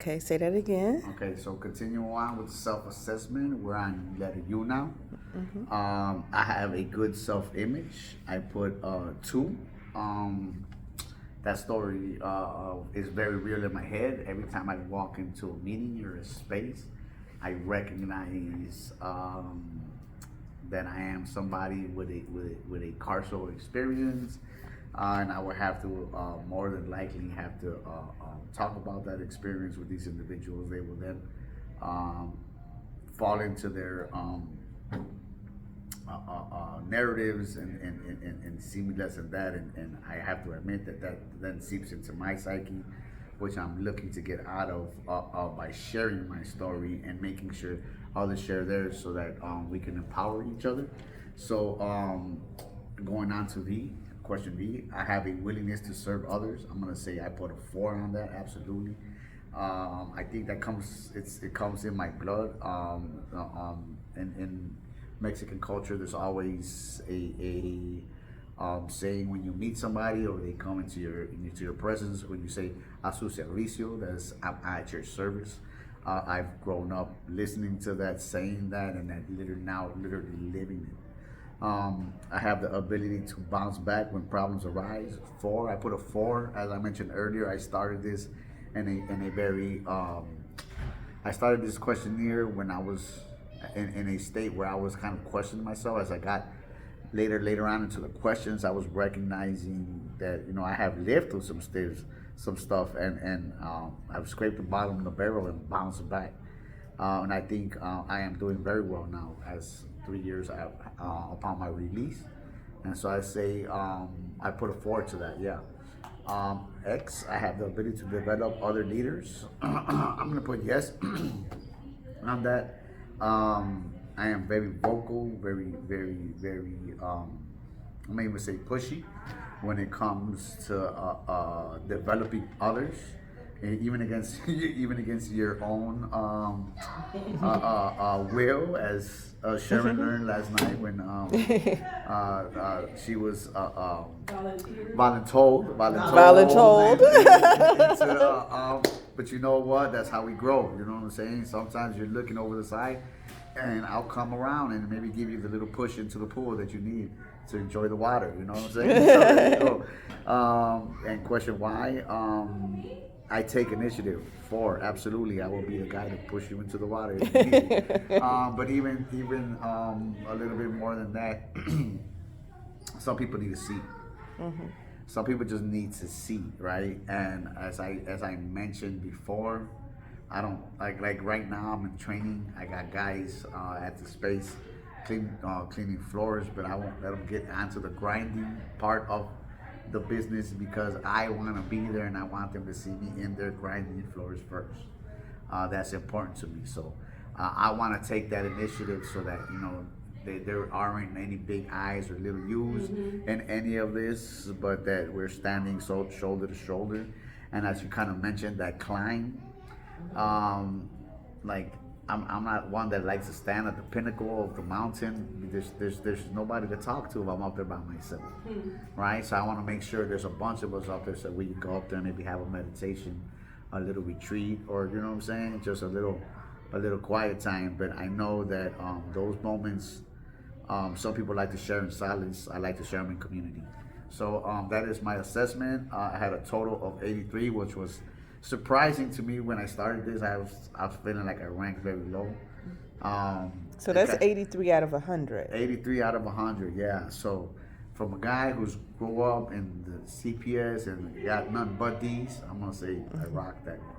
Okay, say that again. Okay, so continuing on with the self-assessment, we're on letter U now. I have a good self-image. I put two. Um, that story is very real in my head. Every time I walk into a meeting or a space, I recognize that I am somebody with a carceral experience, and I would have to more than likely have to talk about that experience with these individuals. They will then um, fall into their narratives and see me less than that, and I have to admit that that then seeps into my psyche, which I'm looking to get out of by sharing my story and making sure others share theirs so that we can empower each other. So going on to question B, I have a willingness to serve others. I'm gonna say I put a 4 on that, absolutely. I think that it comes in my blood. In Mexican culture, there's always a saying when you meet somebody or they come into your presence, when you say "a su servicio," that's "I'm at your service." I've grown up listening to that, saying that, and that literally living it. I have the ability to bounce back when problems arise. 4, I put a 4. As I mentioned earlier, I started this in a very, I started this questionnaire when I was in a state where I was kind of questioning myself. As I got later on into the questions, I was recognizing that I have lived through some stuff, and I've scraped the bottom of the barrel and bounced back. And I think I am doing very well now as 3 years upon my release. And so I say I put a 4 to that, yeah. X, I have the ability to develop other leaders. I'm going to put yes on that. I am very vocal, I may even say pushy when it comes to developing others, and even against your own will, as Sharon learned last night when she was voluntold, Voluntold. but you know what? That's how we grow. You know what I'm saying? Sometimes you're looking over the side, and I'll come around and maybe give you the little push into the pool that you need to enjoy the water. You know what I'm saying? So there you go. And question why? I take initiative. 4, absolutely. I will be the guy to push you into the water if you need it. But even a little bit more than that, some people need to see. Some people just need to see, right? And as I mentioned before, I don't like right now. I'm in training. I got guys at the space cleaning floors, but I won't let them get onto the grinding part of the business because I want to be there and I want them to see me in there grinding floors first. That's important to me. So I want to take that initiative so that there aren't any big eyes or little U's in any of this, but that we're standing shoulder to shoulder. And as you kind of mentioned, that climb, like I'm not one that likes to stand at the pinnacle of the mountain. There's nobody to talk to if I'm up there by myself, right? So I want to make sure there's a bunch of us up there so we can go up there and maybe have a meditation, a little retreat, or you know what I'm saying, just a little quiet time. But I know that those moments, some people like to share in silence. I like to share them in community. So that is my assessment. I had a total of 83, which was surprising to me when I started this. I was feeling like I ranked very low. So that's 83 out of 100. 83 out of 100, yeah. So from a guy who's grew up in the CPS and got none but D's, I'm gonna say I rocked that one.